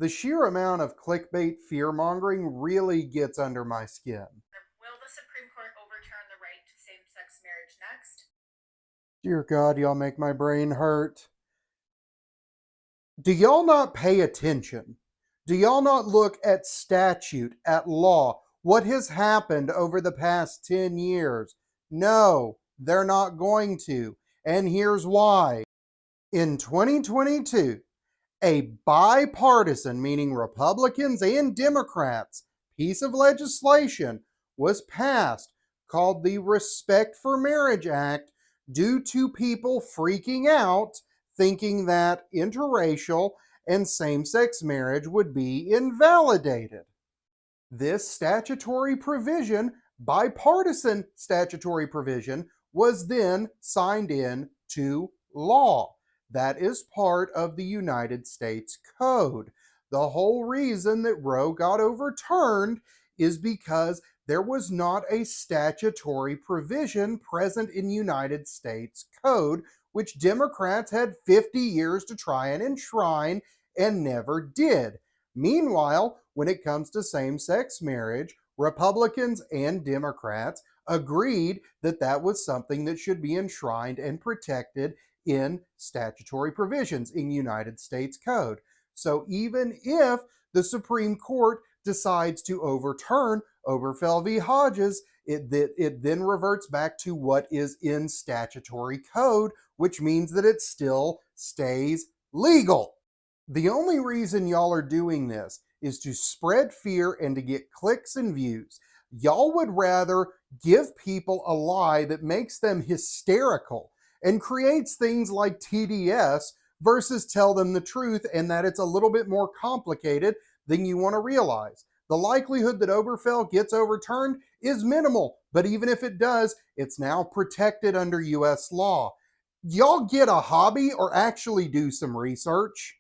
The sheer amount of clickbait fear mongering really gets under my skin. Will the Supreme Court overturn the right to same sex marriage next? Dear God, y'all make my brain hurt. Do y'all not pay attention? Do y'all not look at statute, at law? What has happened over the past 10 years? No, they're not going to. And here's why. In 2022, a bipartisan, meaning Republicans and Democrats, piece of legislation was passed called the Respect for Marriage Act due to people freaking out thinking that interracial and same sex marriage would be invalidated. This statutory provision, bipartisan statutory provision, was then signed in to law. That is part of the United States Code. The whole reason that Roe got overturned is because there was not a statutory provision present in United States Code, which Democrats had 50 years to try and enshrine and never did. Meanwhile, when it comes to same sex marriage, Republicans and Democrats agreed that that was something that should be enshrined and protected in statutory provisions in United States Code. So even if the Supreme Court decides to overturn Obergefell v. Hodges, it then reverts back to what is in statutory code, which means that it still stays legal. The only reason y'all are doing this is to spread fear and to get clicks and views. Y'all would rather give people a lie that makes them hysterical and creates things like TDS versus tell them the truth and that it's a little bit more complicated than you want to realize. The likelihood that Obergefell gets overturned is minimal, but even if it does, it's now protected under US law. Y'all get a hobby or actually do some research.